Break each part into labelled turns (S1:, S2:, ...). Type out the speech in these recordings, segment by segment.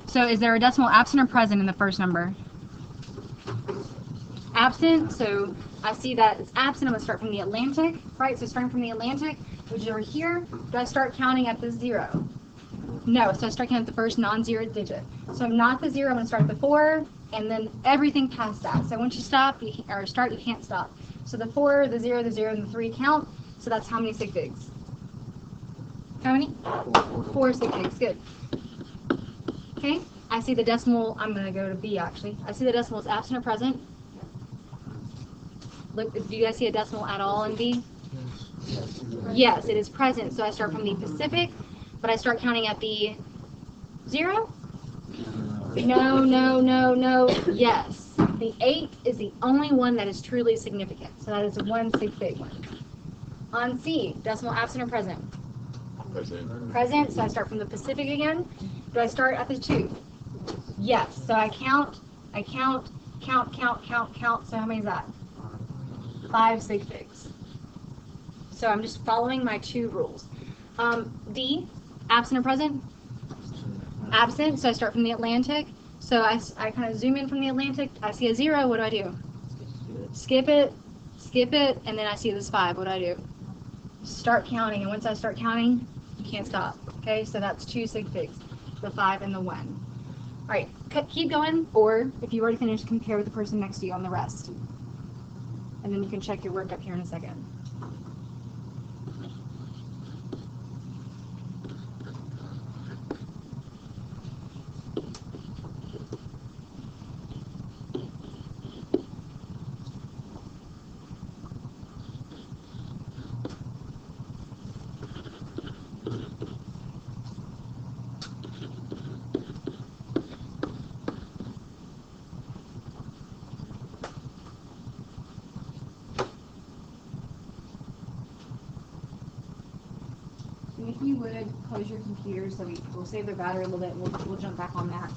S1: So is there a decimal absent or present in the first number? Absent, so I see that it's absent. I'm going to start from the Atlantic, right? So starting from the Atlantic, which is over here, do I start counting at the 0? No, so I start counting at the first non-zero digit. So I'm not the 0, I'm going to start at the 4, and then everything past that. So once you stop, or start, you can't stop. So the 4, the 0, the 0, and the 3 count. So that's how many sig figs? How many? 4 sig figs, good. Okay, I see the decimal, I'm going to go to B actually. I see the decimal is absent or present. Look, do you guys see a decimal at all in B? Yes, it is present. So I start from the Pacific, but I start counting at the 0? No, no, no, no, yes. The 8 is the only one that is truly significant. So that is a 1 sig fig one. On C, decimal absent or present? Present. Present, so I start from the Pacific again. Do I start at the 2? Yes, so I count, count. So how many is that? 5 sig figs. So I'm just following my 2 rules. D, absent or present? Absent, so I start from the Atlantic. So I kind of zoom in from the Atlantic. I see a 0, what do I do? Skip it, and then I see this 5, what do I do? Start counting, and once I start counting, you can't stop. Okay, so that's 2 sig figs, the 5 and the 1. All right, keep going, or if you already finished, compare with the person next to you on the rest. And then you can check your work up here in a second. If you would, close your computer so we'll save their battery a little bit. We'll jump back on that.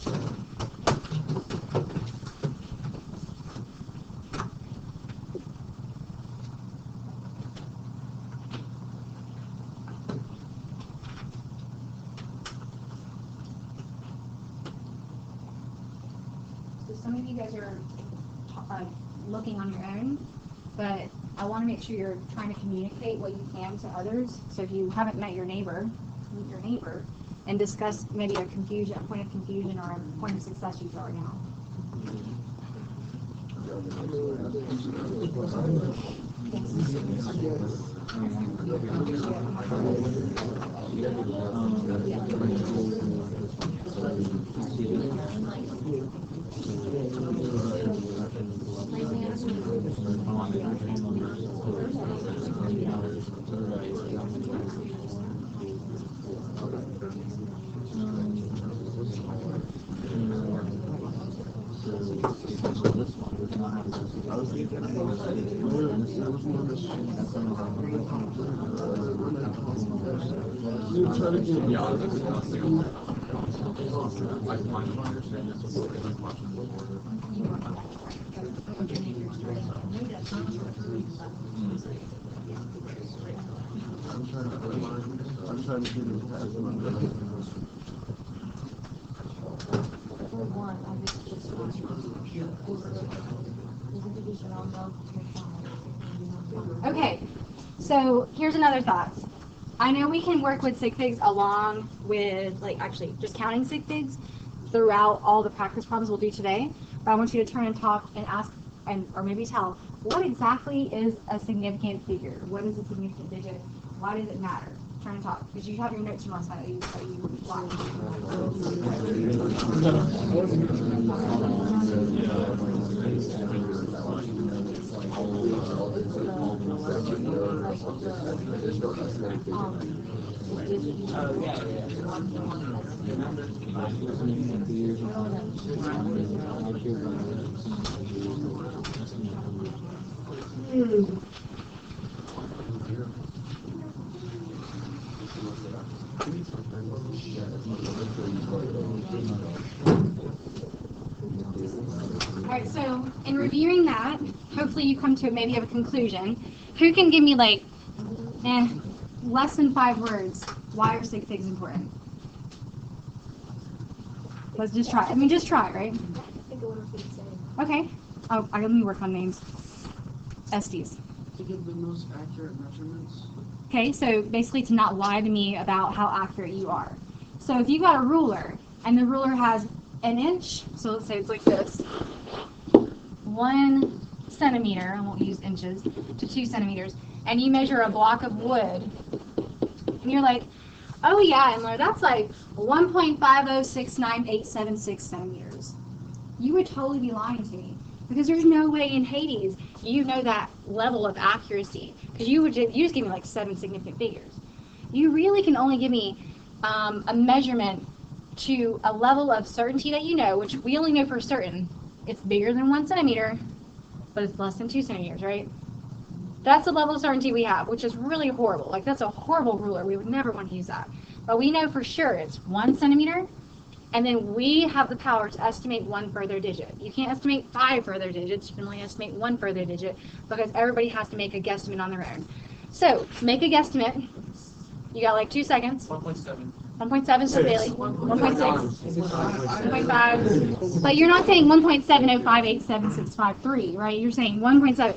S1: So some of you guys are looking on your own, but I want to make sure you're trying to communicate what you can to others. So if you haven't met your neighbor, meet your neighbor and discuss maybe a point of confusion or a point of success you feel right now. Okay, so here's another thought. I know we can work with sig figs along with, actually just counting sig figs throughout all the practice problems we'll do today, but I want you to turn and talk and ask, or maybe tell, what exactly is a significant figure? What is a significant digit? Why does it matter? Turn and talk, because you have your notes from last night that you watched. All right, so in reviewing that, hopefully you come to maybe have a conclusion. Who can give me less than 5 words? Why are sig figs important? Let's just try. I mean, just try, right?
S2: I think it would be the same.
S1: Okay. Oh, I let me work on names. Estes.
S3: To give the most accurate measurements.
S1: Okay, so basically to not lie to me about how accurate you are. So if you got a ruler, and the ruler has an inch, so let's say it's like this, 1 centimeter, I won't use inches, to 2 centimeters, and you measure a block of wood, and you're like, oh yeah, Emler, that's like 1.5069876 centimeters. You would totally be lying to me, because there's no way in Hades you know that level of accuracy, because you just give me like 7 significant figures. You really can only give me a measurement to a level of certainty that you know, which we only know for certain. It's bigger than 1 centimeter, but it's less than 2 centimeters, right? That's the level of certainty we have, which is really horrible. Like, that's a horrible ruler. We would never want to use that. But we know for sure it's 1 centimeter, and then we have the power to estimate 1 further digit. You can't estimate 5 further digits. You can only estimate 1 further digit, because everybody has to make a guesstimate on their own. So, make a guesstimate. You got like 2 seconds.
S3: 1.7.
S1: 1.7 for Bailey. 1.6. 1.5. But you're not saying 1.705876653, right? You're saying 1.7.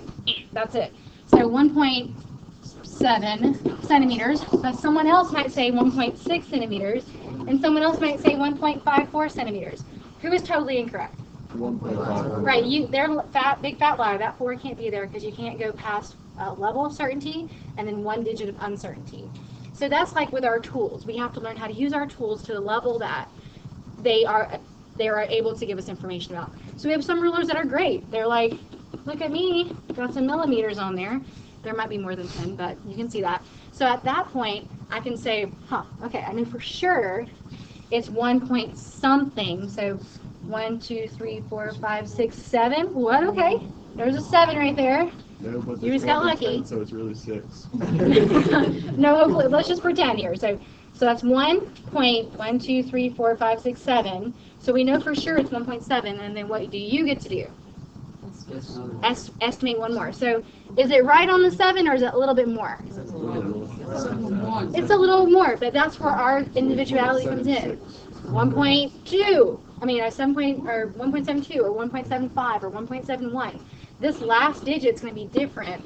S1: That's it. So 1.7 centimeters, but someone else might say 1.6 centimeters, and someone else might say 1.54 centimeters. Who is totally incorrect?
S4: 1.5.
S1: Right, they're big fat lie. That 4 can't be there because you can't go past a level of certainty and then 1 digit of uncertainty. So that's like with our tools. We have to learn how to use our tools to the level that they are able to give us information about. So we have some rulers that are great. They're like, look at me, got some millimeters on there. There might be more than 10, but you can see that. So at that point, I can say, okay, I know for sure it's 1 point something. So 1, 2, 3, 4, 5, 6, 7. What? Okay, there's a 7 right there.
S4: No, but
S1: You just got lucky.
S4: 10, so it's really 6.
S1: No, hopefully, let's just pretend here. So that's 1.1234567. So we know for sure it's 1.7, and then what do you get to do? Estimate 1 more. So is it right on the 7, or is it a little bit more? It's a little more, but that's where our individuality comes in. 1.2. I mean, 1.72 or 1.75 or 1.71. This last digit is going to be different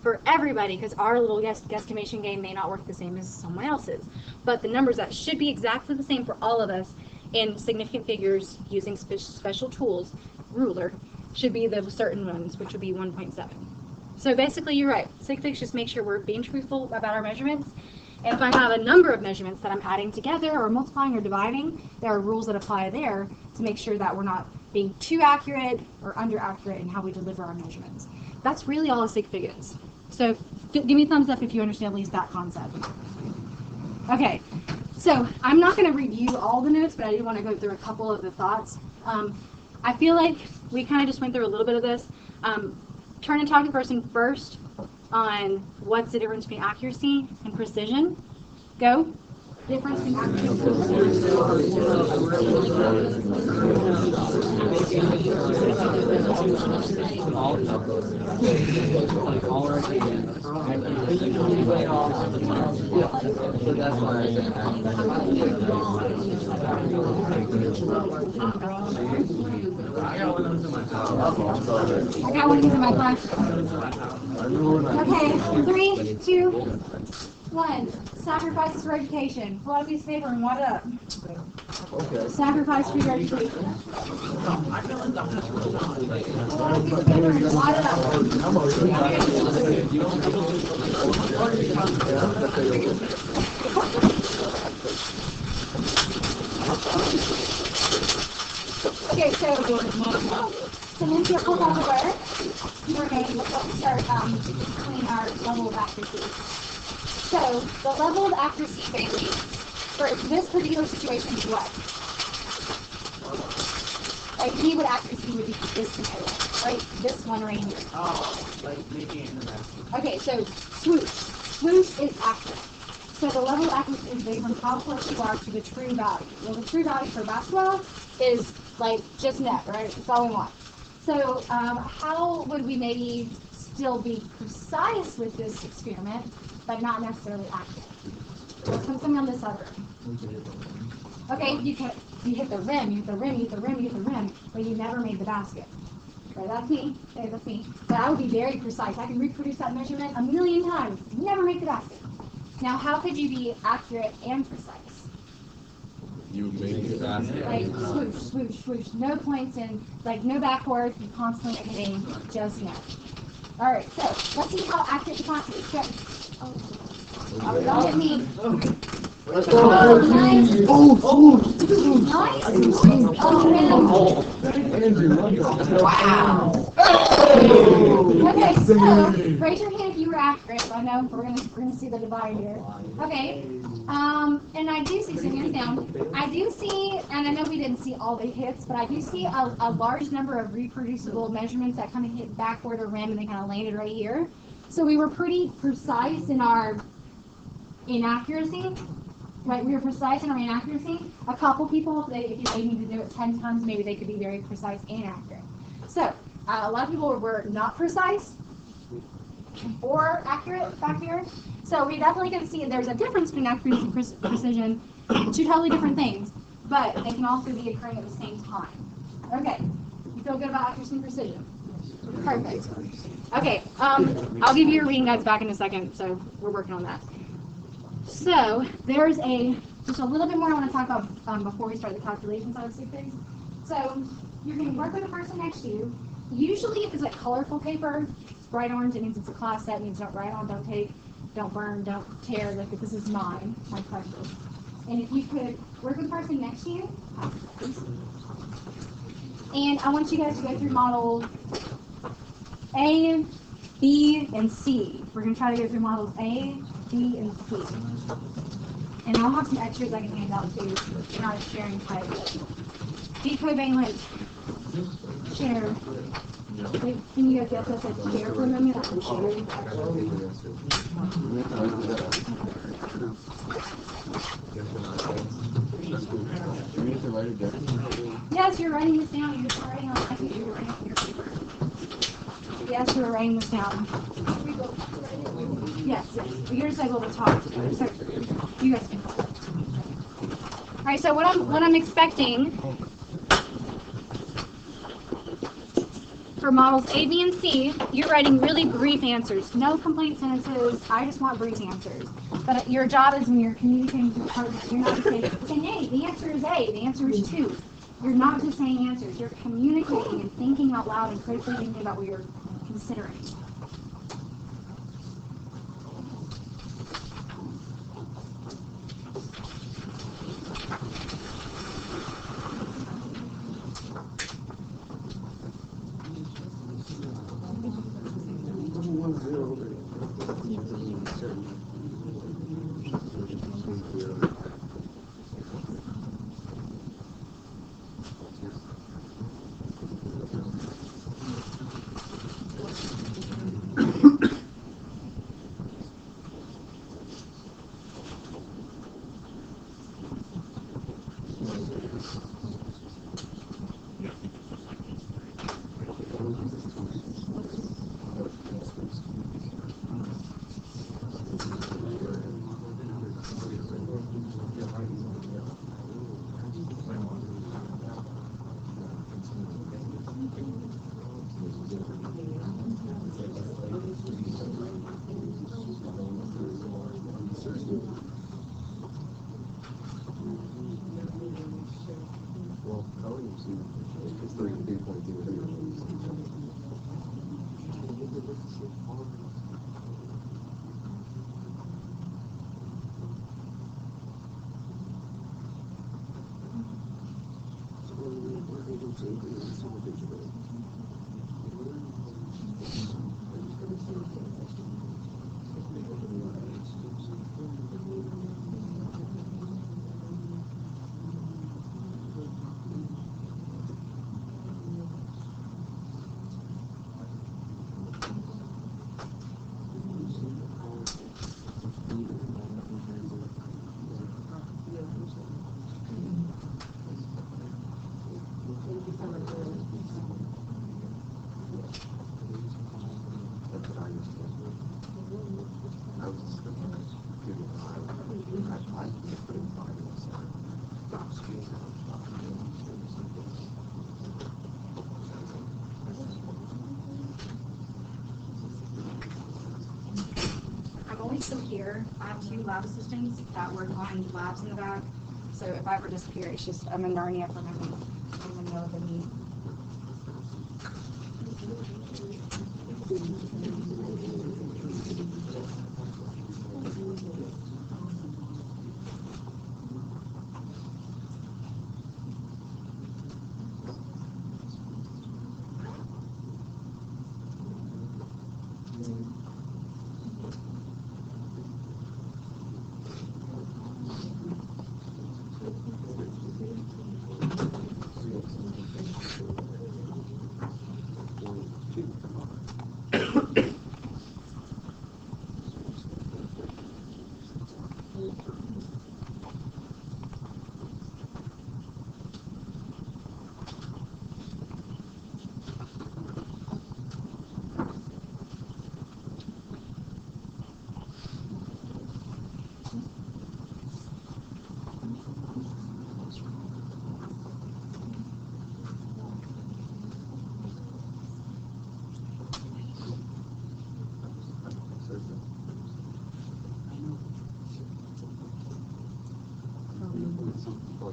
S1: for everybody, because our little guesstimation game may not work the same as someone else's. But the numbers that should be exactly the same for all of us in significant figures using special tools, ruler, should be the certain ones, which would be 1.7. So basically, you're right. Sig figs just make sure we're being truthful about our measurements. And if I have a number of measurements that I'm adding together or multiplying or dividing, there are rules that apply there to make sure that we're not being too accurate or under accurate in how we deliver our measurements. That's really all a sig fig is. So give me a thumbs up if you understand at least that concept. Okay, so I'm not going to review all the notes, but I do want to go through a couple of the thoughts. I feel like we kind of just went through a little bit of this. Turn and talk to the person first on what's the difference between accuracy and precision. Go. Difference between accuracy and
S3: I got one of those in my house.
S1: I got one of these in my class. Okay, 3, 2, 1. Sacrifices for education. Pull out a piece of paper and wad it up.
S4: Okay.
S1: Sacrifice for your education. Pull out a piece of paper and wad it up. Okay, so once you pull all the way, we're going to start cleaning our level of accuracy. So the level of accuracy basically for this particular situation is what? Like keyword accuracy would be this scenario, right? This one right here.
S3: Oh, like making it interactive.
S1: Okay, so swoosh. Swoosh is accurate. So the level of accuracy is based on how close you are to the true value. Well, the true value for basketball is like just net, right? That's all we want. So how would we maybe still be precise with this experiment, but not necessarily accurate? Let's put something on this other. Okay, you hit the rim, you hit the rim, you hit the rim, you hit the rim, but you never made the basket. Okay, that's me. Okay, that's me. But I would be very precise. I can reproduce that measurement a million times. Never make the basket. Now, how could you be accurate and precise?
S4: You made the basket.
S1: Like swoosh, swoosh, swoosh. No points in, like no backwards. You constantly hitting just net. All right, so let's see how accurate you can be. Go. Oh, don't hit me. Oh, nice. Nice. Oh, man. Wow. Okay, so raise your hand if you were accurate. I know we're gonna see the divide here. Okay. And I do see, so hands down, I do see, and I know we didn't see all the hits, but I do see a large number of reproducible measurements that kind of hit back toward the rim and they kind of landed right here. So we were pretty precise in our inaccuracy. Right, we were precise in our inaccuracy. A couple people, if they need to do it 10 times, maybe they could be very precise and accurate. So, a lot of people were not precise or accurate back here. So we're definitely going to see there's a difference between accuracy and precision, two totally different things, but they can also be occurring at the same time. Okay, you feel good about accuracy and precision? Perfect. Okay, I'll give you your reading guides back in a second, so we're working on that. So there's just a little bit more I want to talk about before we start the calculation side of things. So you're going to work with the person next to you. Usually if it's like colorful paper, it's bright orange, it means it's a class set, it means don't write on, don't take, don't burn, don't tear, like if this is mine, my precious. And if you could work with the person next to you, and I want you guys to go through models A, B, and C. We're going to try to go through models A, B, and C. And I'll have some extras I can hand out too. We're not a sharing type. Be covalent. Share. Wait, can you guys get this as share for a moment? I'm sharing. Yes, you're writing this down. You're just writing on I think you're writing on your paper. Yes, you're writing this down. Yes, you're just able to talk together. So you guys can talk. All right. So what I'm expecting for models A, B, and C, you're writing really brief answers. No complete sentences. I just want brief answers. But your job is when you're communicating with your partner, you're not just saying A. The answer is A. The answer is 2. You're not just saying answers. You're communicating and thinking out loud and critically thinking about what you're considering. disappear, I have 2 lab assistants that work on labs in the back. So if I ever disappear, it's just I'm in Narnia for me. I'm in the middle of the need.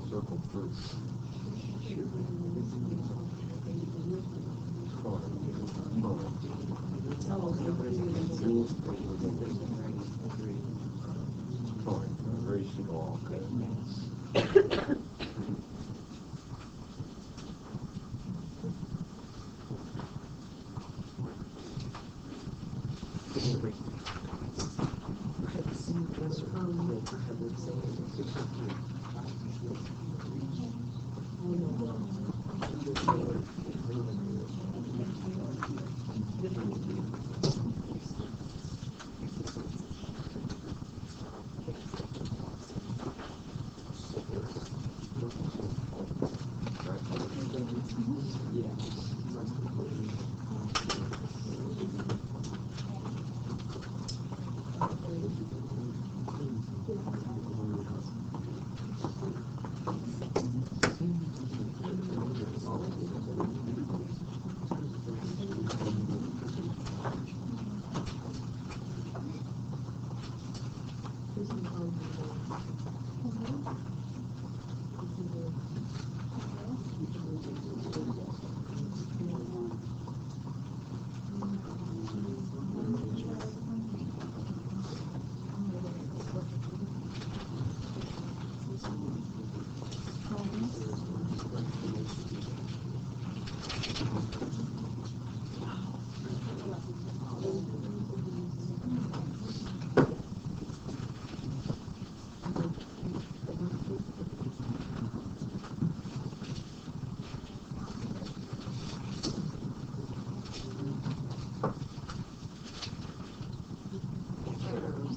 S4: Circle through. Very small.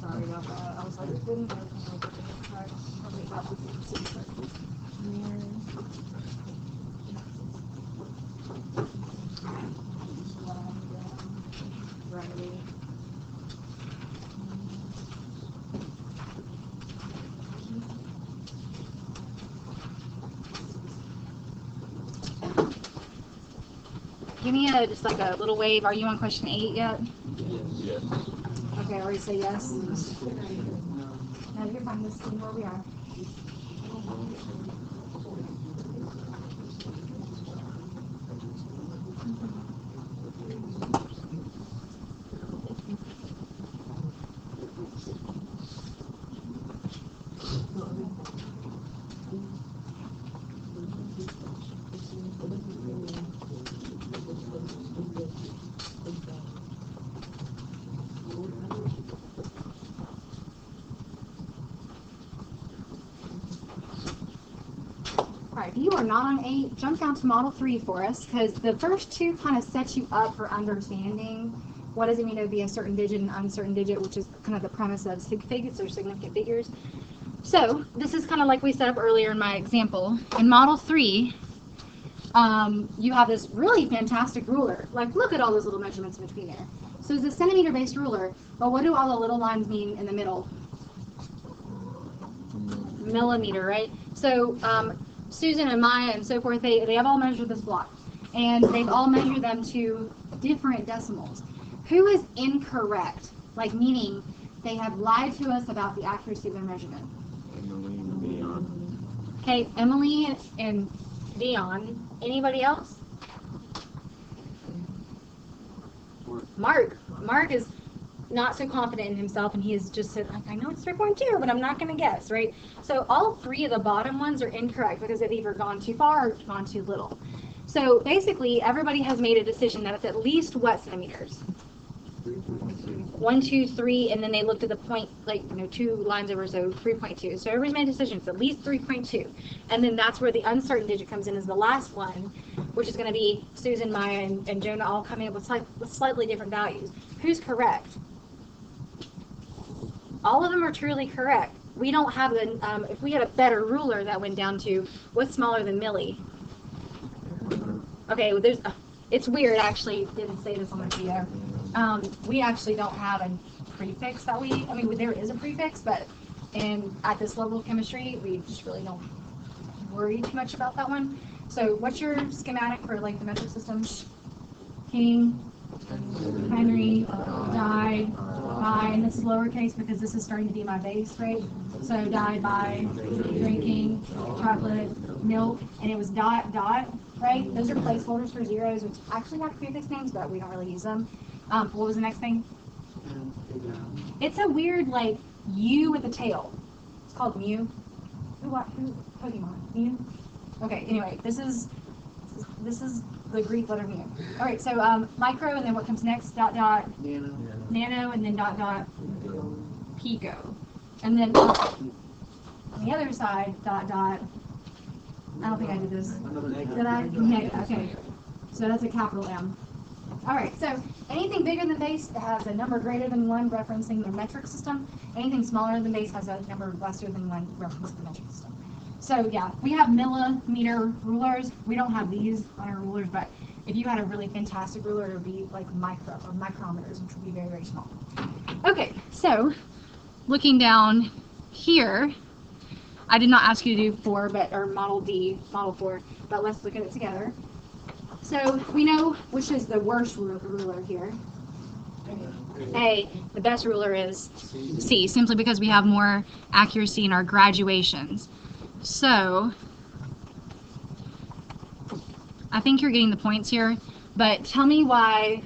S1: Sorry about that. I was like, it didn't work. Probably about the same circles. Right. Give me just like a little wave. Are you on question 8 yet?
S4: Yes.
S1: Okay, I already say yes. No, you're fine. Let's see where we are. Alright, if you are not on 8, jump down to Model 3 for us, because the first 2 kind of set you up for understanding what does it mean to be a certain digit and uncertain digit, which is kind of the premise of sig figs or significant figures. So, this is kind of like we set up earlier in my example. In Model 3, you have this really fantastic ruler. Like, look at all those little measurements in between there. So it's a centimeter-based ruler, but what do all the little lines mean in the middle? Millimeter, right? So, Susan and Maya and so forth, they have all measured this block. And they've all measured them to different decimals. Who is incorrect? Like, meaning They have lied to us about the accuracy of their measurement.
S4: Emily and Dion.
S1: Okay, Emily and Dion. Anybody else? Mark. Mark is not so confident in himself, and he has just said, I know it's 3.2, but I'm not going to guess, right? So all three of the bottom ones are incorrect because they've either gone too far or gone too little. So basically, everybody has made a decision that it's at least what centimeters? 1, 2, 3, and then they looked at the point, like, 2 lines over, so 3.2. So everybody's made a decision, it's at least 3.2. And then that's where the uncertain digit comes in as the last one, which is going to be Susan, Maya, and Jonah all coming up with slightly different values. Who's correct? All of them are truly correct. We don't have the, if we had a better ruler that went down to, what's smaller than milli? Okay, well, it's weird, actually, didn't say this on the video. We actually don't have a prefix that there is a prefix, but at this level of chemistry, we just really don't worry too much about that one. So what's your schematic for like the metric system? King, Henry, died, by, and this is lowercase because this is starting to be my base, right? So died by, drinking, chocolate, milk, and it was dot, right? Those are placeholders for zeros, which actually have prefix names, but we don't really use them. What was the next thing? It's a weird, like, U with a tail. It's called Mew. Who Pokemon? Mew? Okay, anyway, this is the Greek letter Mu. All right, so micro, and then what comes next? Dot, nano, and then dot, pico. And then on the other side, dot, I don't think I did this. Did I? Yeah, okay. So that's a capital M. All right, so anything bigger than base has a number greater than 1 referencing the metric system. Anything smaller than base has a number lesser than 1 referencing the metric system. So yeah, we have millimeter rulers. We don't have these on our rulers, but if you had a really fantastic ruler, it would be like micrometers, which would be very, very small. Okay, so looking down here, I did not ask you to do 4, or model D, model 4, but let's look at it together. So we know which is the worst ruler here. A. The best ruler is C, simply because we have more accuracy in our graduations. So I think you're getting the points here, but tell me why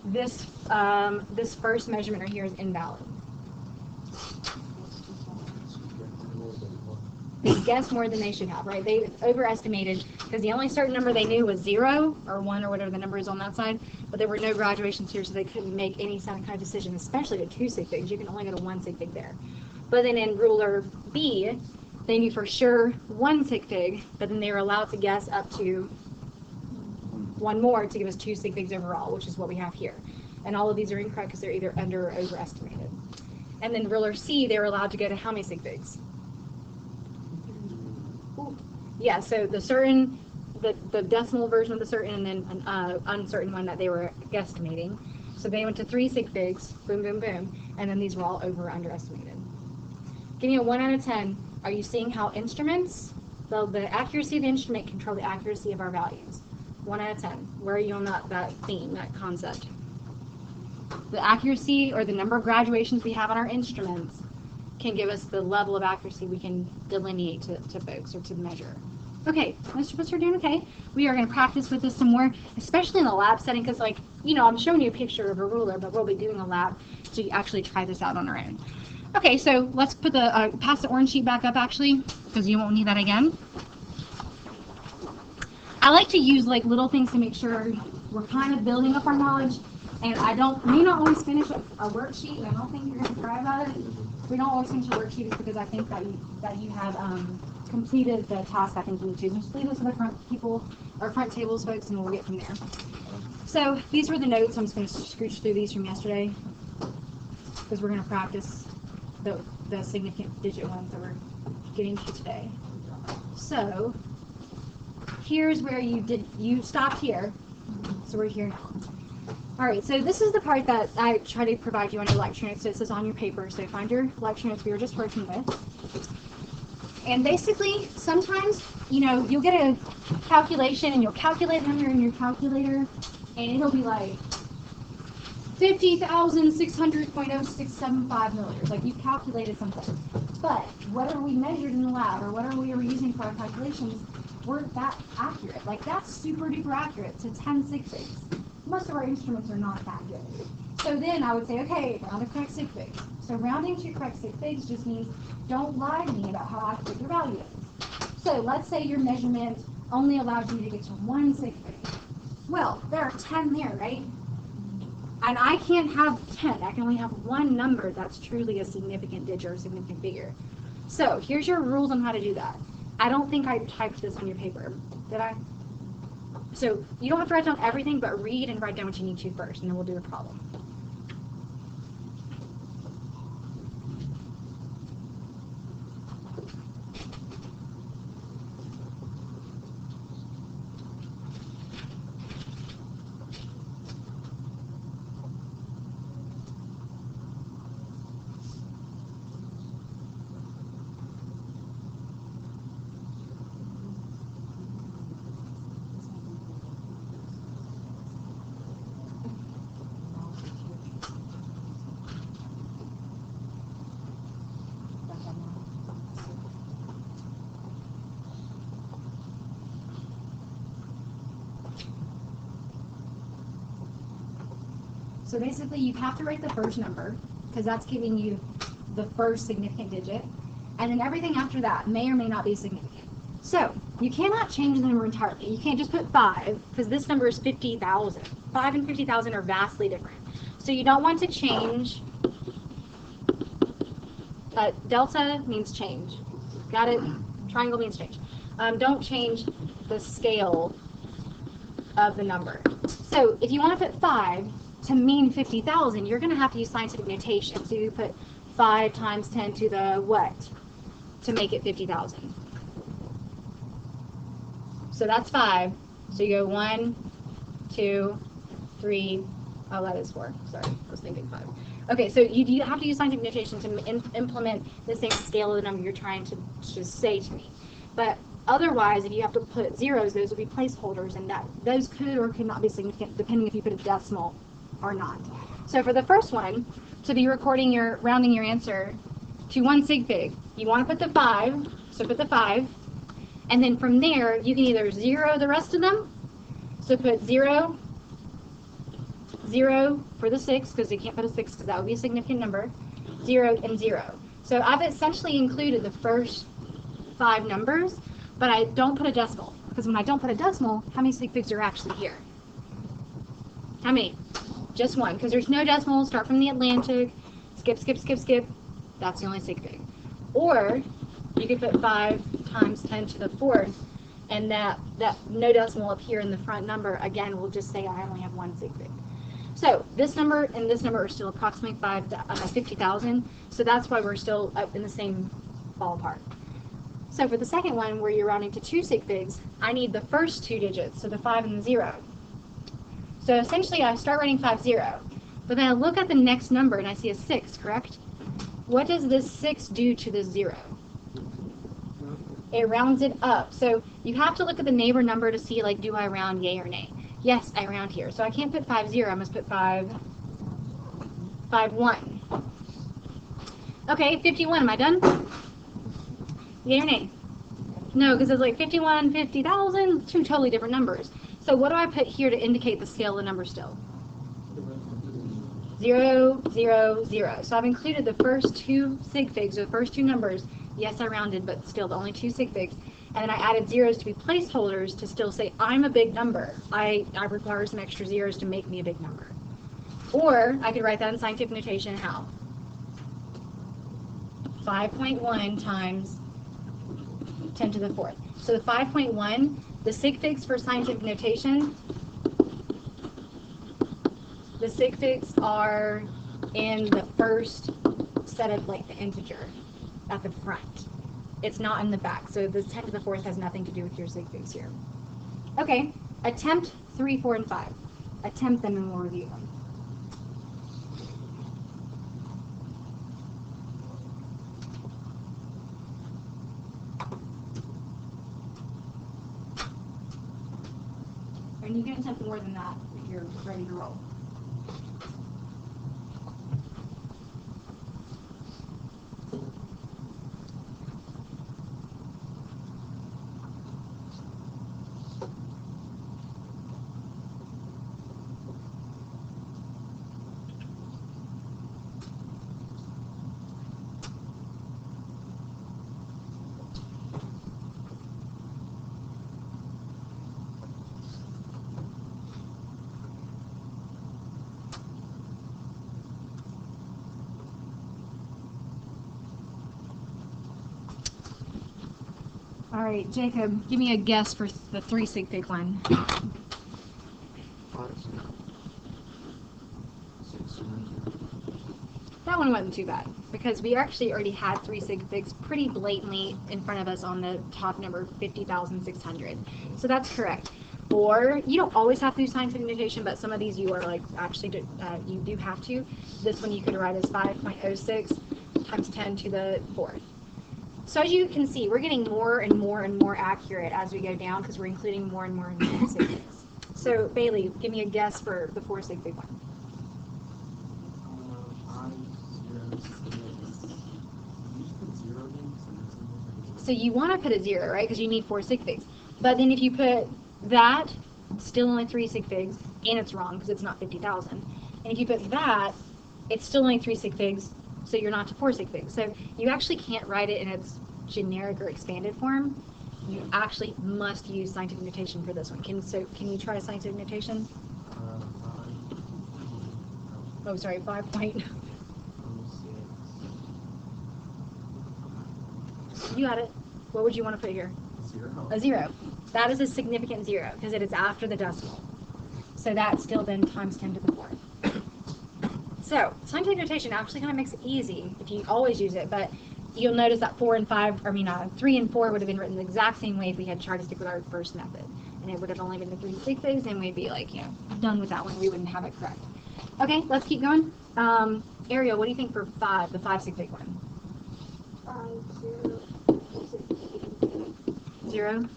S1: this this first measurement right here is invalid. They guessed more than they should have, right? They overestimated because the only certain number they knew was 0 or 1 or whatever the number is on that side, but there were no graduations here, so they couldn't make any kind of decision, especially at 2 sig figs. You can only get a 1 sig fig there. But then in ruler B, they knew for sure 1 sig fig, but then they were allowed to guess up to 1 more to give us 2 sig figs overall, which is what we have here. And all of these are incorrect because they're either under or overestimated. And then ruler C, they were allowed to go to how many sig figs? Yeah, so the decimal version of the certain, and then an uncertain one that they were guesstimating. So they went to 3 sig figs, boom, boom, boom, and then these were all over or underestimated. Give me a 1 out of 10. Are you seeing how instruments, the accuracy of the instrument control the accuracy of our values? 1 out of 10. Where are you on that theme, that concept? The accuracy or the number of graduations we have on our instruments can give us the level of accuracy we can delineate to folks or to measure. Okay, Mr. doing okay. We are going to practice with this some more, especially in the lab setting, because I'm showing you a picture of a ruler, but we'll be doing a lab to actually try this out on our own. Okay, so let's put pass the orange sheet back up actually, because you won't need that again. I like to use little things to make sure we're kind of building up our knowledge, and may not always finish a worksheet, and I don't think you're going to cry about it. We don't always finish a worksheet is because I think that you have completed the task I think you need to. Just leave this to the front tables folks, and we'll get from there. So these were the notes. I'm just going to scooch through these from yesterday because we're going to practice the significant digit ones that we're getting to today. So here's where you stopped here. So we're here now. All right, so this is the part that I try to provide you on your lecture notes. So this is on your paper. So find your lecture notes we were just working with. And basically, sometimes, you'll get a calculation and you'll calculate a number in your calculator, and it'll be like 50,600.0675 milliliters. Like you've calculated something. But whether we measured in the lab or whatever we were using for our calculations weren't that accurate. Like that's super duper accurate to 10 sig figs. Most of our instruments are not that good. So then I would say, okay, round to correct sig figs. So rounding to correct sig figs just means don't lie to me about how accurate your value is. So let's say your measurement only allows you to get to 1 sig fig. Well, there are 10 there, right? And I can't have 10. I can only have one number that's truly a significant digit or a significant figure. So here's your rules on how to do that. I don't think I typed this on your paper. Did I? So you don't have to write down everything, but read and write down what you need to first, and then we'll do the problem. So basically you have to write the first number because that's giving you the first significant digit, and then everything after that may or may not be significant. So you cannot change the number entirely. You can't just put 5 because this number is 50,000. 5 and 50,000 are vastly different. So you don't want to change. Delta means change. Got it? Triangle means change. Don't change the scale of the number. So if you want to put 5 to mean 50,000, you're going to have to use scientific notation. So you put 5 times 10 to the what to make it 50,000. So that's 5. So you go 1, 2, 3. Oh, that is 4. Sorry, I was thinking 5. Okay, so you have to use scientific notation to implement the same scale of the number you're trying to just say to me. But otherwise, if you have to put zeros, those will be placeholders, and those could or could not be significant depending if you put a decimal or not. So for the first one, to be rounding your answer to 1 sig fig, you want to put the 5, so put the 5, and then from there, you can either 0 the rest of them, so put 0, 0 for the 6, because you can't put a 6 because that would be a significant number, 0 and 0. So I've essentially included the first 5 numbers, but I don't put a decimal, because when I don't put a decimal, how many sig figs are actually here? How many? Just 1, because there's no decimal. Start from the Atlantic, skip, skip, skip, skip. That's the only sig fig. Or you could put 5 times 10 to the 4th, and that no decimal up here in the front number, again, will just say I only have 1 sig fig. So this number and this number are still approximately 50,000, so that's why we're still up in the same ballpark. So for the second one, where you're rounding to 2 sig figs, I need the first 2 digits, so the 5 and the 0. So essentially, I start writing 50, but then I look at the next number and I see a 6, correct? What does this 6 do to the 0? It rounds it up. So you have to look at the neighbor number to see, like, do I round yay or nay? Yes, I round here. So I can't put 50, I must put 51. Okay, 51, am I done? Yay or nay? No, because it's like 51, 50,000, 2 totally different numbers. So what do I put here to indicate the scale of the number still? 0, 0, 0. So I've included the first 2 sig figs, or the first 2 numbers. Yes, I rounded, but still the only 2 sig figs. And then I added zeros to be placeholders to still say I'm a big number. I require some extra zeros to make me a big number. Or I could write that in scientific notation. How? 5.1 times 10 to the 4th. So the 5.1, the sig figs for scientific notation, the sig figs are in the first set of, like, the integer at the front. It's not in the back. So the 10 to the 4th has nothing to do with your sig figs here. Okay, attempt 3, 4, and 5. Attempt them and we'll review them. And you can attempt more than that if you're ready to roll. All right, Jacob, give me a guess for the 3 sig fig one.
S4: 5, 6,
S1: That one wasn't too bad because we actually already had 3 sig figs pretty blatantly in front of us on the top number 50,600. So that's correct. Or you don't always have to do scientific notation, but some of these you are like actually you do have to. This one you could write as 5.06 times 10 to the 4th. So as you can see, we're getting more and more and more accurate as we go down because we're including more and more and more sig figs. So Bailey, give me a guess for the 4 sig fig one.
S3: 5, 0, 6. You just put 0 again?
S1: So you want to put a 0, right? Because you need 4 sig figs. But then if you put that, still only 3 sig figs, and it's wrong because it's not 50,000. And if you put that, it's still only 3 sig figs, so you're not to 4 sig figs. So you actually can't write it in its generic or expanded form. You actually must use scientific notation for this one. Can you try scientific notation?
S3: 5.
S1: Oh, sorry, 5 point. You got it. What would you want to put here?
S3: 0.
S1: A 0. That is a significant 0 because it is after the decimal. So that's still then times 10 to the 4th. So scientific notation actually kind of makes it easy if you always use it, but you'll notice that 3 and 4 would have been written the exact same way if we had tried to stick with our first method. And it would have only been the 3 sig figs, and we'd be like, done with that one. We wouldn't have it correct. Okay, let's keep going. Ariel, what do you think for 5, the 5 sig fig one?
S2: 5, 0, 6.
S1: 0?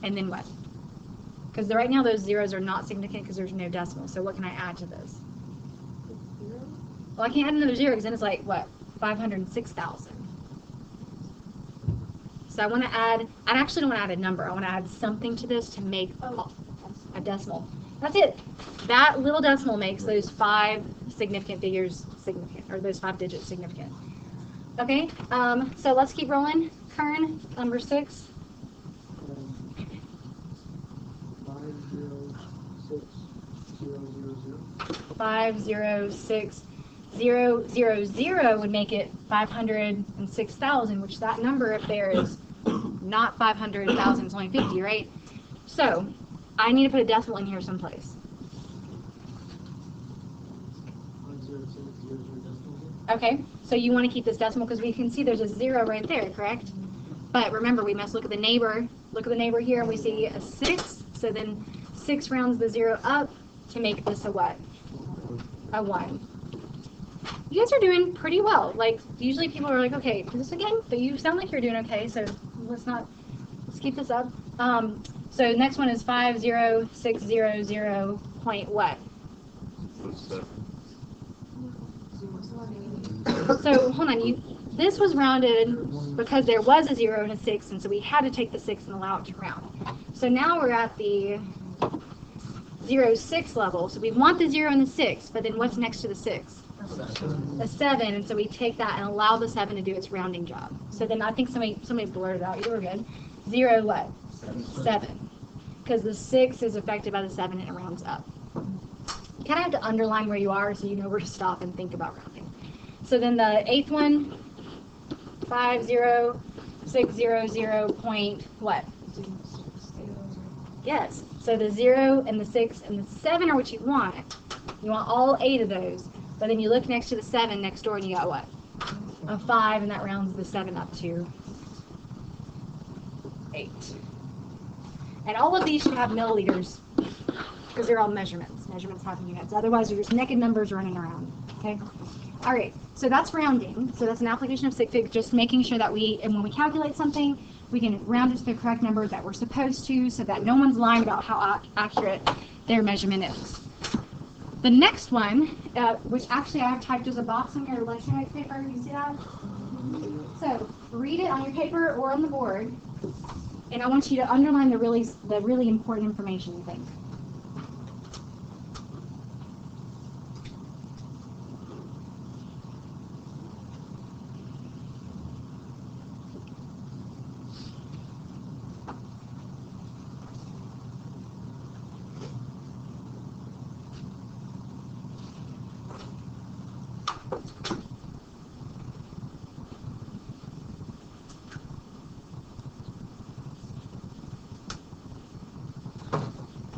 S1: And then what? Because right now those zeros are not significant because there's no decimal. So what can I add to this?
S2: 0.
S1: Well, I can't add another 0 because then it's like, what, 506,000. So I want to add, I actually don't want to add a number. I want to add something to this to make a decimal. That's it. That little decimal makes those 5 significant figures significant, or those 5 digits significant. Okay, so let's keep rolling. Kern, number 6. 506,000 would make it 506,000, which that number up there is not 500,000, it's only 50, right? So I need to put a decimal in here someplace. Okay, so you want to keep this decimal because we can see there's a 0 right there, correct? But remember, we must look at the neighbor. Look at the neighbor here, and we see a 6. So then 6 rounds the 0 up to make this a what? A 1. You guys are doing pretty well. Like, usually people are like, okay, do this again, but you sound like you're doing okay, so let's keep this up. So next one is 50600 point what?
S4: 7.
S1: So hold on, this was rounded because there was a 0 and a 6, and so we had to take the 6 and allow it to round. So now we're at the 0, 6 level. So we want the 0 and the 6, but then what's next to the 6? A 7, and so we take that and allow the 7 to do its rounding job. So then I think somebody blurted out. You were good. 0 what? 7. Because the 6 is affected by the 7 and it rounds up. You kind of have to underline where you are so you know where to stop and think about rounding. So then the 8th one, 50600 point what? Yes. So the 0 and the 6 and the 7 are what you want. You want all 8 of those. But then you look next to the 7 next door and you got what? A 5, and that rounds the 7 up to 8. And all of these should have milliliters because they're all measurements. Measurements have units. Otherwise, you're just naked numbers running around. Okay? All right. So that's rounding. So that's an application of sig fig, just making sure that when we calculate something, we can round it to the correct number that we're supposed to so that no one's lying about how accurate their measurement is. The next one, which actually I have typed as a box on your lecture notes paper, you see that? So read it on your paper or on the board, and I want you to underline the really important information you think.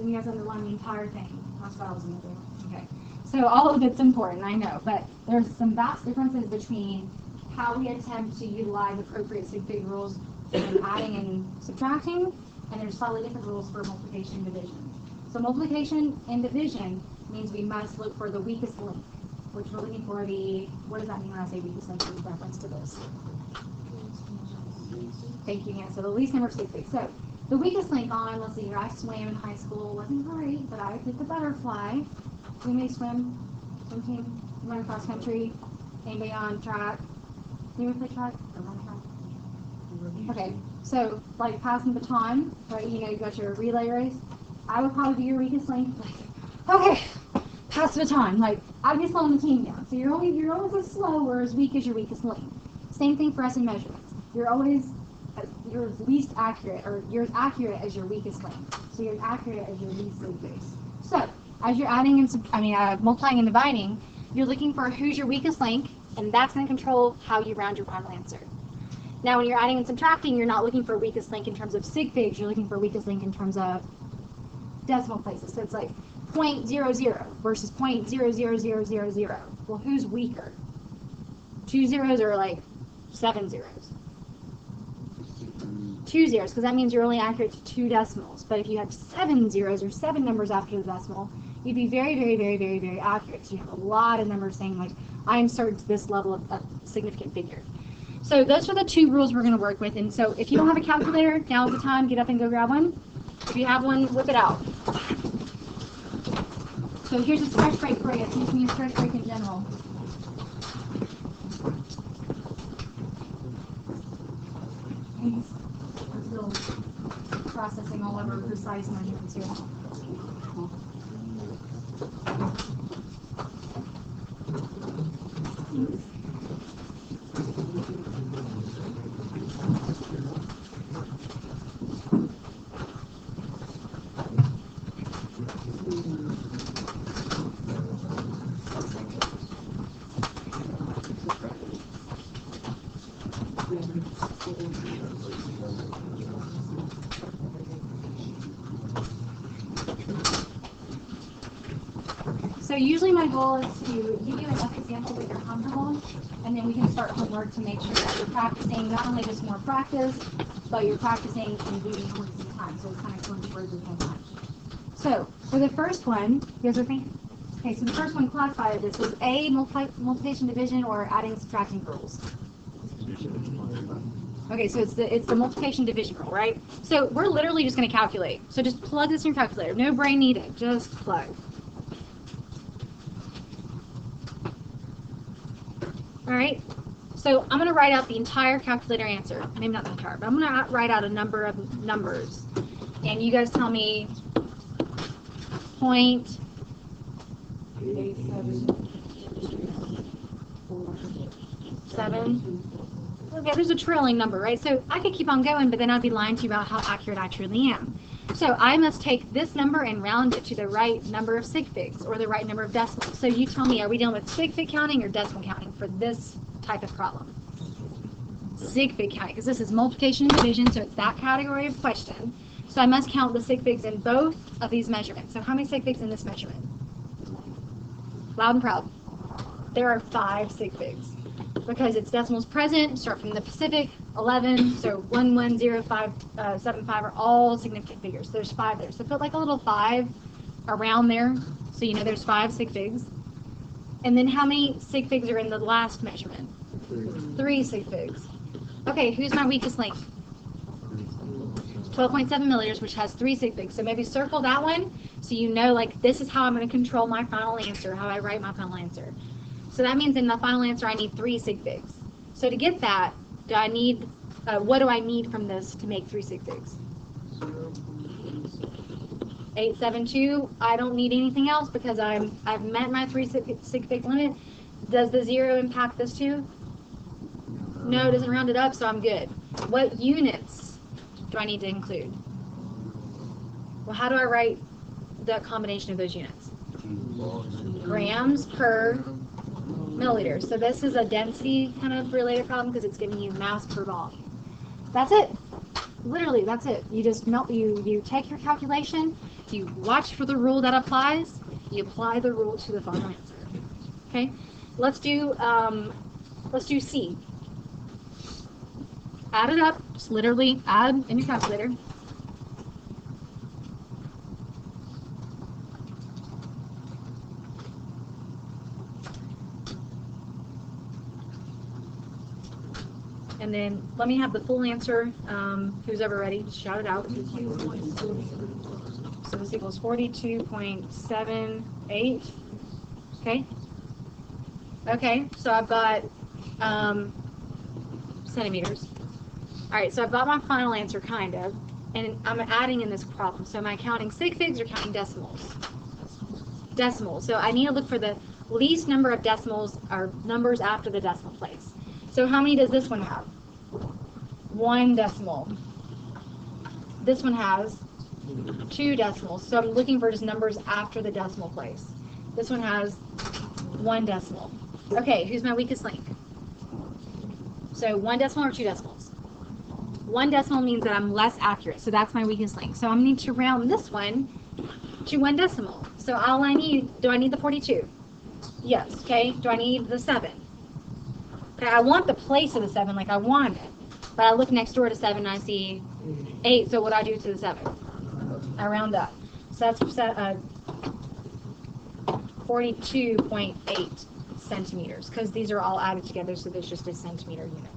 S1: and you guys underline the entire thing. That's what I was going to do. Okay. So all of it's important, I know, but there's some vast differences between how we attempt to utilize appropriate sig fig rules in adding and subtracting, and there's slightly different rules for multiplication and division. So multiplication and division means we must look for the weakest link, which we're looking for the, what does that mean when I say weakest link in reference to this? Thank you, Nancy. So the least number of sig figs. So the weakest link on, let's see here, I swam in high school, wasn't great, but I did the butterfly. Anybody swim team, run cross country, anybody on track? Anybody play track or run track? Okay, so like passing the baton, right? You know, you got your relay race. I would probably be your weakest link. Like, okay, pass the baton. Like, I'd be slowing the team down. So you're always as slow or as weak as your weakest link. Same thing for us in measurements. You're least accurate, or you're as accurate as your weakest link. So you're as accurate as your least sig figs. So as you're adding and multiplying and dividing, you're looking for who's your weakest link, and that's going to control how you round your final answer. Now, when you're adding and subtracting, you're not looking for weakest link in terms of sig figs. You're looking for weakest link in terms of decimal places. So it's like 0.00 versus 0.00000. Well, who's weaker? 2 zeros or like 7 zeros? 2 zeros, because that means you're only accurate to 2 decimals. But if you had 7 zeros or 7 numbers after the decimal, you'd be very, very, very, very, very accurate. So you have a lot of numbers saying, like, I'm certain to this level of a significant figure. So those are the 2 rules we're going to work with. And so if you don't have a calculator, now's the time. Get up and go grab one. If you have one, whip it out. So here's a stretch break for you. Teach me a stretch break in general. I'm still processing all over precise measurements here. So usually my goal is to give you enough examples that you're comfortable, and then we can start homework to make sure that you're practicing not only just more practice, but you're practicing and moving towards the time. So it's kind of going towards the same time. So for the first one, you guys with me? Okay, so the first one classified this was A, multiplication, division, or adding, subtracting rules. Okay, so it's the multiplication division rule, right? So we're literally just going to calculate. So just plug this in your calculator. No brain needed. Just plug. All right, so I'm going to write out the entire calculator answer. Maybe not the entire, but I'm going to write out a number of numbers. And you guys tell me point 7. Okay, there's a trailing number, right? So I could keep on going, but then I'd be lying to you about how accurate I truly am. So I must take this number and round it to the right number of sig figs, or the right number of decimals. So you tell me, are we dealing with sig fig counting or decimal counting for this type of problem? Sig fig counting, because this is multiplication and division, so it's that category of question. So I must count the sig figs in both of these measurements. So how many sig figs in this measurement? Loud and proud. There are 5 sig figs. Because it's decimals present, start from the Pacific, 11, so 1, 1, 0, 5, 7, 5 are all significant figures. So there's 5 there. So put like a little 5 around there, so you know there's 5 sig figs. And then how many sig figs are in the last measurement? 3 sig figs. Okay, who's my weakest link? 12.7 milliliters, which has 3 sig figs. So maybe circle that one, so you know, like, this is how I'm going to control my final answer, how I write my final answer. So that means in the final answer, I need 3 sig figs. So to get that, do I need, what do I need from this to make 3 sig figs? 872. I don't need anything else because I've met my 3 sig fig limit. Does the 0 impact this too? No, it doesn't round it up, so I'm good. What units do I need to include? Well, how do I write the combination of those units? Grams per milliliters. So this is a density kind of related problem because it's giving you mass per volume. That's it. Literally, that's it. You just you take your calculation, you watch for the rule that applies, you apply the rule to the final answer. Okay? Let's do C. Add it up. Just literally add in your calculator. And then let me have the full answer. Who's ever ready, just shout it out. So this equals 42.78. Okay? Okay, so I've got centimeters. All right, so I've got my final answer, kind of, and I'm adding in this problem. So am I counting sig figs or counting decimals? Decimals. So I need to look for the least number of decimals or numbers after the decimal place. So how many does this one have? 1 decimal. This one has 2 decimals. So I'm looking for just numbers after the decimal place. This one has 1 decimal. Okay, who's my weakest link? So 1 decimal or 2 decimals? 1 decimal means that I'm less accurate, so that's my weakest link. So I'm going to need to round this one to 1 decimal. So all I need, do I need the 42? Yes, okay. Do I need the 7? Okay, I want the place of the 7, like I want it. But I look next door to 7 and I see 8, so what do I do to the 7? I round up. So that's 42.8 centimeters, because these are all added together, so there's just a centimeter unit.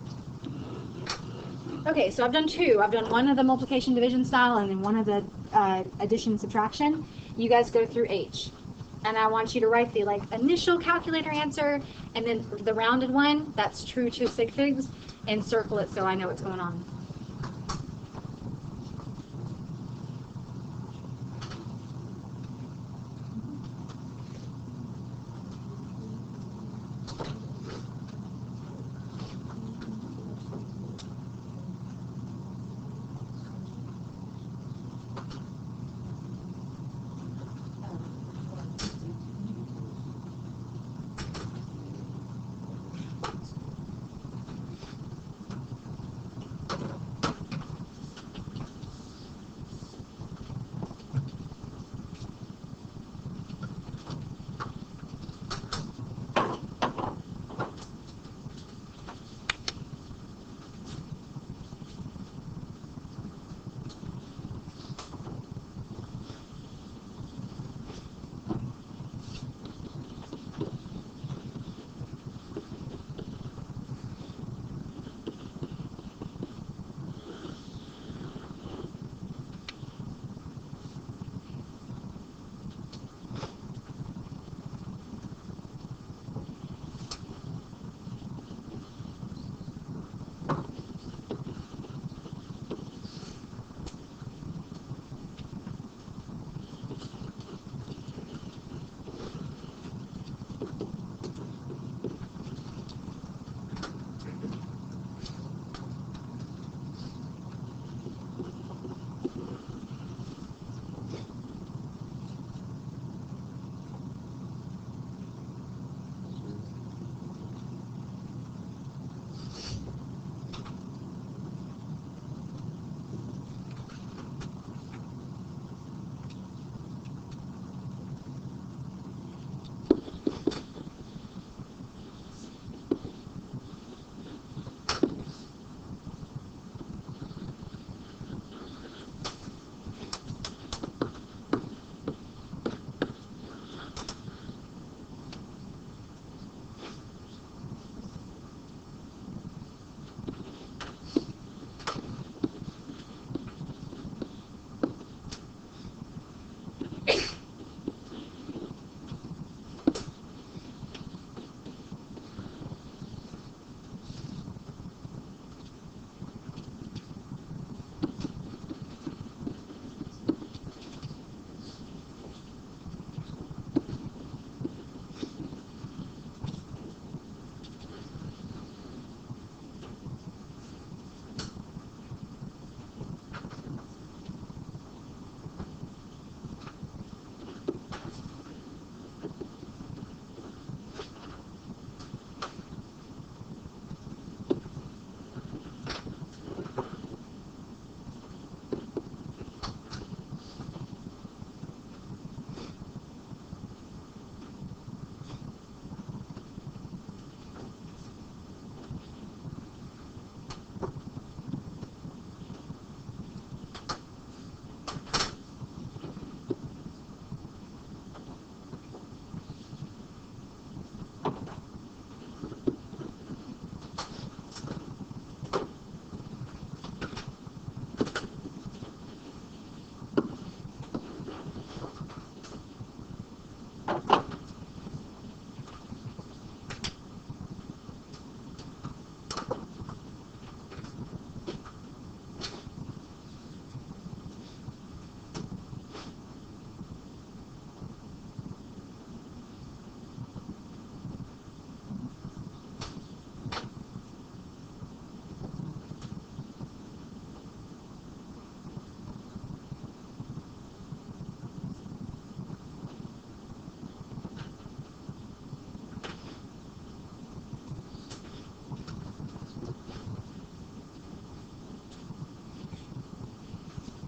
S1: Okay, so I've done 2. I've done one of the multiplication division style and then one of the addition subtraction. You guys go through H. And I want you to write the initial calculator answer and then the rounded one that's true to sig figs and circle it so I know what's going on.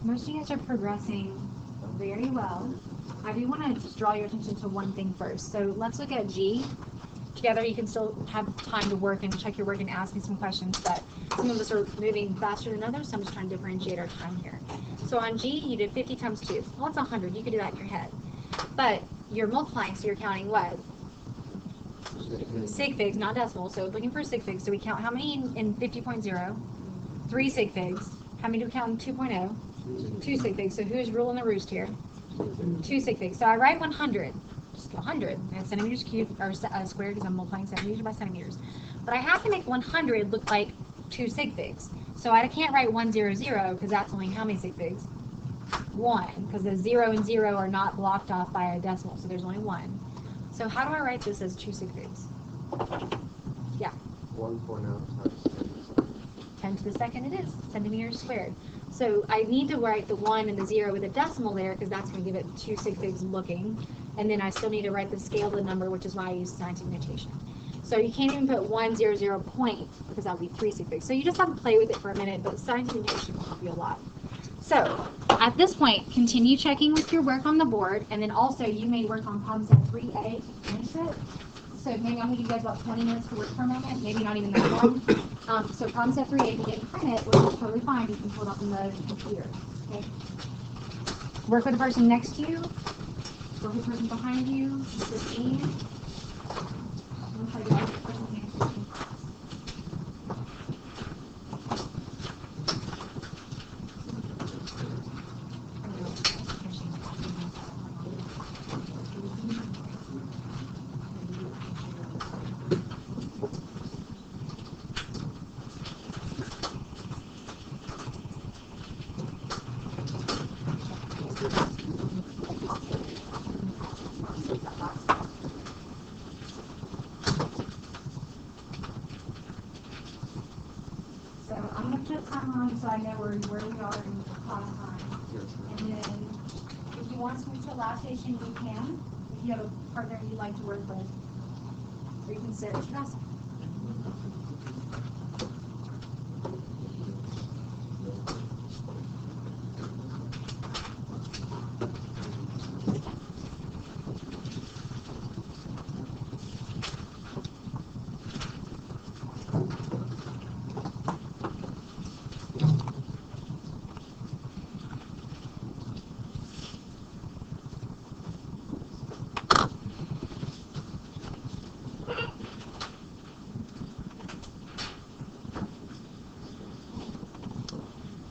S1: most of you guys are progressing very well. I do want to just draw your attention to one thing first. So let's look at G. Together you can still have time to work and check your work and ask me some questions, but some of us are moving faster than others, so I'm just trying to differentiate our time here. So on G, you did 50 times 2. Well, that's 100. You could do that in your head. But you're multiplying, so you're counting what? Sig figs, not decimals. So looking for sig figs. So we count how many in 50.0? 3 sig figs. How many do we count in 2.0? 2 sig figs. So who's ruling the roost here? 2 sig figs. So I write 100. Just 100. And centimeters cubed or squared because I'm multiplying centimeters by centimeters. But I have to make 100 look like 2 sig figs. So I can't write 100 because that's only how many sig figs? 1, because the 0 and 0 are not blocked off by a decimal, so there's only 1. So how do I write this as 2 sig figs? Yeah.
S3: 1.0 times
S1: 10 to the second it is, centimeters squared. So I need to write the 1 and the 0 with a decimal there because that's going to give it 2 sig figs looking. And then I still need to write the scale of the number, which is why I use scientific notation. So you can't even put 100 point because that would be 3 sig figs. So you just have to play with it for a minute, but scientific notation will help you a lot. So at this point, continue checking with your work on the board, and then also you may work on problem set 3A to finish it. So maybe I'm going to give you guys about 20 minutes to work for a moment, maybe not even that long. So problem set 3A, if you didn't print it, which is totally fine, you can pull it up in the computer. Okay. Work with the person next to you. Work with the person behind you. Sit in. I'm going to try to do the person next to you. So I'm going to put time on so I know where we are in class time. And then if you want to move to a lab station, you can. If you have a partner you'd like to work with. Or you can sit at your desk.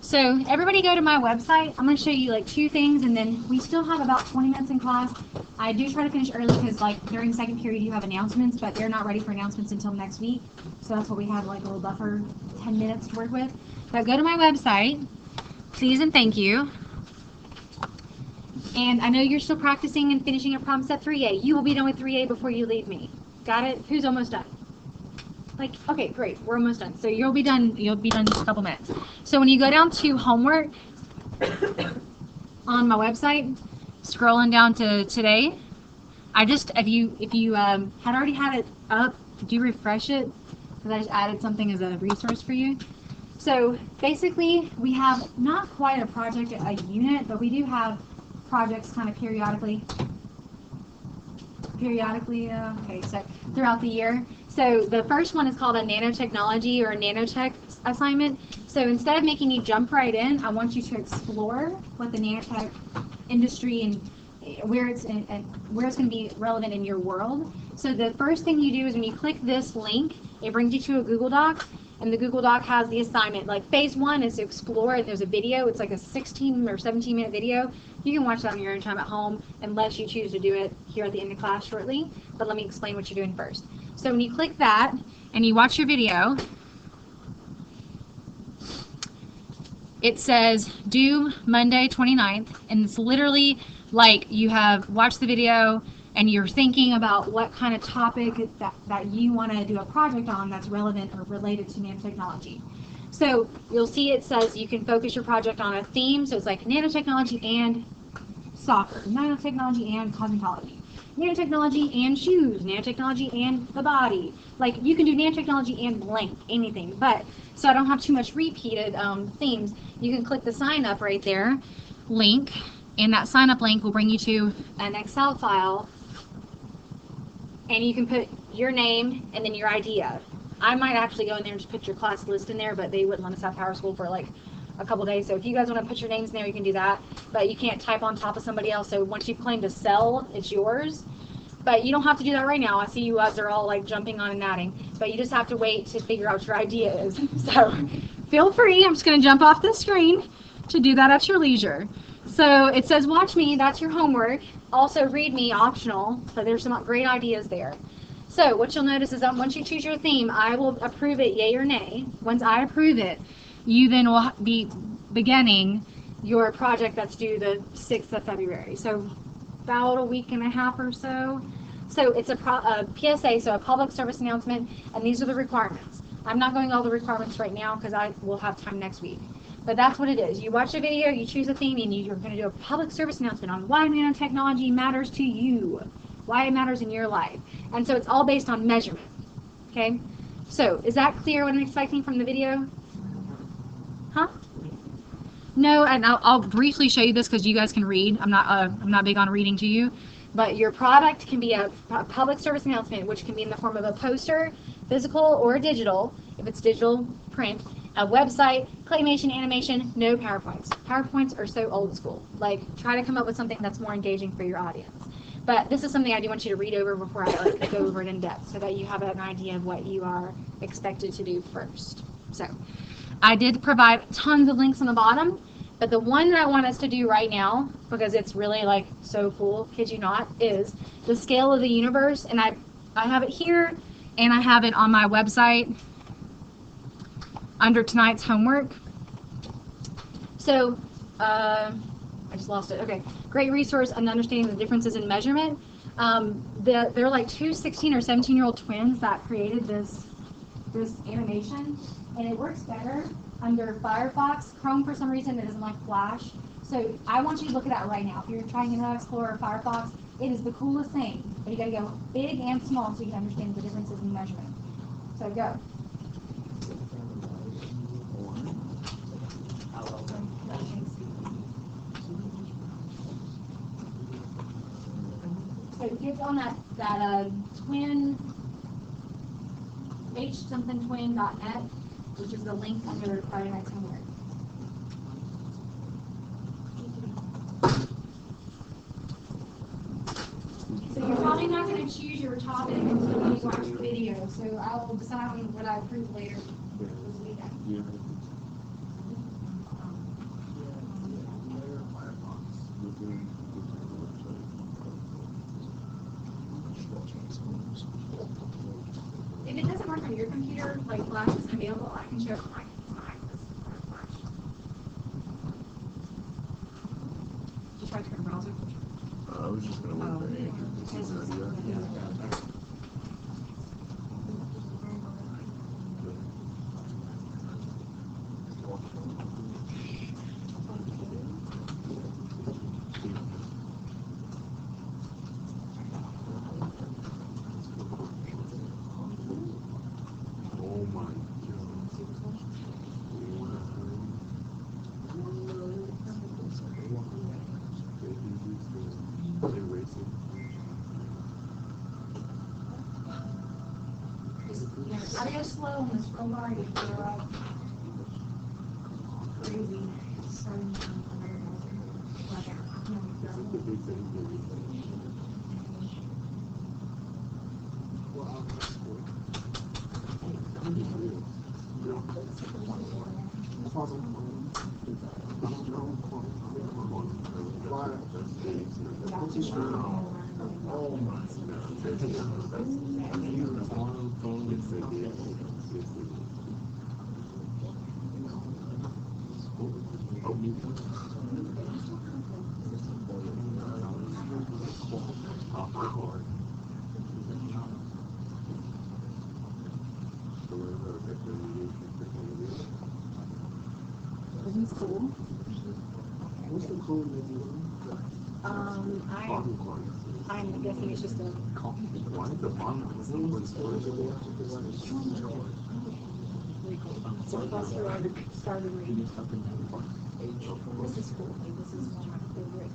S1: So everybody go to my website. I'm going to show you like 2 things, and then we still have about 20 minutes in class. I do try to finish early because like during second period you have announcements, but they're not ready for announcements until next week. So that's what we have, like a little buffer, 10 minutes to work with. But go to my website, please and thank you. And I know you're still practicing and finishing your problem set 3A. You will be done with 3A before you leave me. Got it? Who's almost done? Like, okay, great, we're almost done. So you'll be done in just a couple minutes. So when you go down to homework on my website, scrolling down to today, if you had already had it up, do refresh it, because I just added something as a resource for you. So basically, we have not quite a project, a unit, but we do have projects kind of periodically, so throughout the year. So the first one is called a nanotechnology or a nanotech assignment. So instead of making you jump right in, I want you to explore what the nanotech industry and where it's going to be relevant in your world. So the first thing you do is when you click this link, it brings you to a Google Doc, and the Google Doc has the assignment. Like phase 1 is to explore, and there's a video. It's like a 16 or 17 minute video. You can watch that on your own time at home unless you choose to do it here at the end of class shortly. But let me explain what you're doing first. So when you click that and you watch your video, it says due Monday 29th, and it's literally like you have watched the video and you're thinking about what kind of topic that you want to do a project on that's relevant or related to nanotechnology. So you'll see it says you can focus your project on a theme, so it's like nanotechnology and soccer, nanotechnology and cosmetology, nanotechnology and shoes, nanotechnology and the body. Like, you can do nanotechnology and blank, anything. But, so I don't have too much repeated themes, you can click the sign up right there, link, and that sign up link will bring you to an Excel file, and you can put your name and then your idea. I might actually go in there and just put your class list in there, but they wouldn't let us have Power School for like a couple days. So if you guys want to put your names in there, you can do that. But you can't type on top of somebody else. So once you've claimed a cell, it's yours. But you don't have to do that right now. I see you guys are all like jumping on and adding. But you just have to wait to figure out what your idea is. So feel free. I'm just going to jump off the screen to do that at your leisure. So it says watch me. That's your homework. Also read me, optional. So there's some great ideas there. So what you'll notice is that once you choose your theme, I will approve it, yay or nay. Once I approve it, you then will be beginning your project that's due the 6th of February. So about a week and a half or so. So it's a PSA, so a public service announcement, and these are the requirements. I'm not going all the requirements right now because I will have time next week. But that's what it is. You watch a video, you choose a theme, and you're going to do a public service announcement on why nanotechnology matters to you, why it matters in your life. And so it's all based on measurement. Okay? So is that clear what I'm expecting from the video? Huh? No, and I'll briefly show you this because you guys can read. I'm not big on reading to you. But your product can be a public service announcement, which can be in the form of a poster, physical or digital, if it's digital, print, a website, claymation, animation, no PowerPoints. PowerPoints are so old school. Like, try to come up with something that's more engaging for your audience. But this is something I do want you to read over before I like go over it in depth, so that you have an idea of what you are expected to do first. So, I did provide tons of links on the bottom, but the one that I want us to do right now, because it's really like so cool, kid you not, is the scale of the universe. And I have it here, and I have it on my website under tonight's homework. So, I just lost it. Okay, great resource on understanding the differences in measurement. They're like two 16 or 17-year-old twins that created this animation, and it works better under Firefox. Chrome, for some reason, it doesn't like Flash. So I want you to look at that right now. If you're trying Internet Explorer or Firefox, it is the coolest thing. But you got to go big and small so you can understand the differences in measurement. So go. So get on that twin, hsomethingtwin.net, which is the link under Friday Night's Homework. So you're probably not going to choose your topic until you watch the video, so I will decide on what I approve later this weekend. If it doesn't work on your computer, like Flash is available, I can show it on mine. Just try to turn browser.
S4: I was just going to wait for Andrew. This is an idea. Oh my God.
S1: I go slow on the scroll bar, you feel like crazy.
S4: Oh my God.
S3: Isn't it cool? What's the code that you want?
S1: I'm guessing it's just a.
S4: Why the bottom?
S2: So plus you already started reading. This is cool. This is one of my favorite.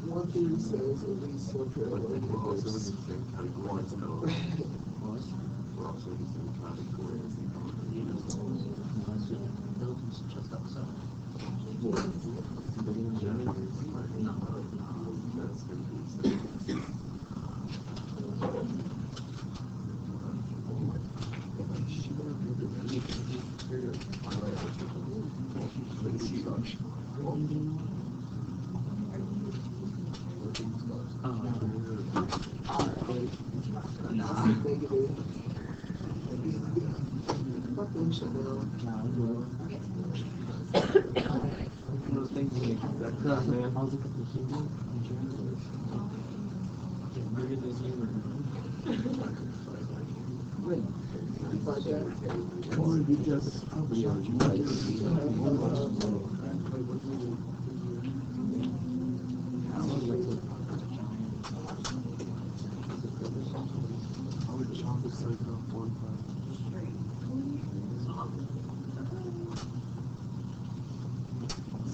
S3: One thing says at least so
S4: We're also in the same category as Noah. We're also in the same category as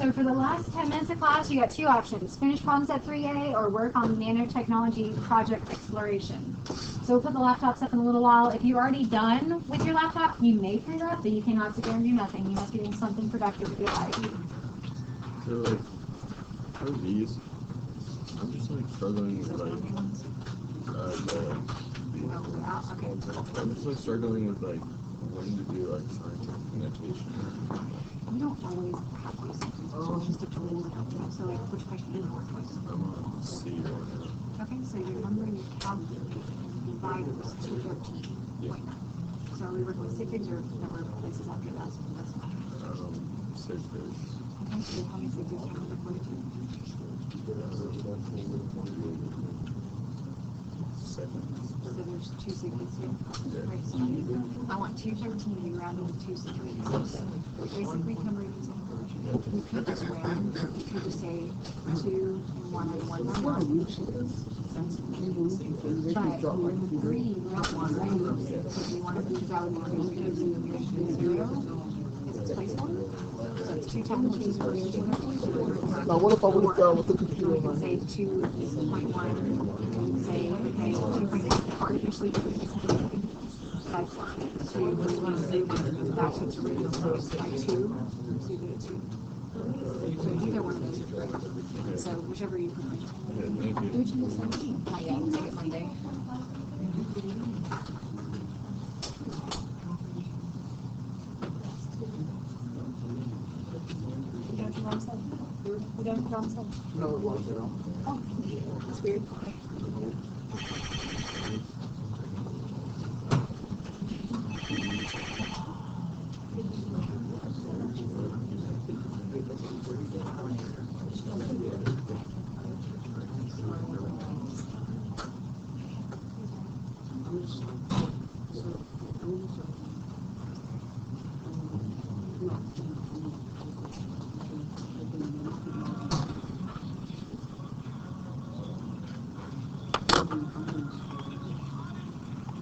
S1: So for the last 10 minutes of class, you got two options: finish problems at 3A or work on nanotechnology project exploration. So we'll put the laptops up in a little while. If you're already done with your laptop, you may freeze up, but you cannot sit there and do nothing. You must be doing something productive with your life.
S4: So like, how are these? I'm just like struggling with like, I'm just like struggling with like wanting to do like scientific notation.
S5: We don't always have to do something. It's just a tool to help you. So, like, which question is more choice?
S4: I'm on C right now.
S5: Okay, so you're numbering your calculator dividers to 13.9. So are we working with sig figs or number of places after that? That's fine.
S4: Sig figs.
S5: Okay, so how many sig figs can we look for?
S4: 7.
S5: So there's 2 sig figs here. Right, so I want 213 to be rounded to 2 sig figs. Basically, come right into you could just round. You could just say 2 and 1 and 1 and 1. But with 3, we don't want to move because we want to move out of the 0 is its placeholder. So it's 2 times 2 squared.
S3: Now, what if I would have gone with the
S5: So
S3: computer?
S5: we can say 2.1, say, okay, 2.8, artificially that's fine. So you want to move it back to its original place by 2, so you get a 2. So either one of those are great. So whichever you prefer.
S4: Okay, thank you.
S5: Which is 17.
S1: Not yet, take it Monday.
S2: You don't problem solve.
S3: No, it wasn't.
S2: Oh, that's weird.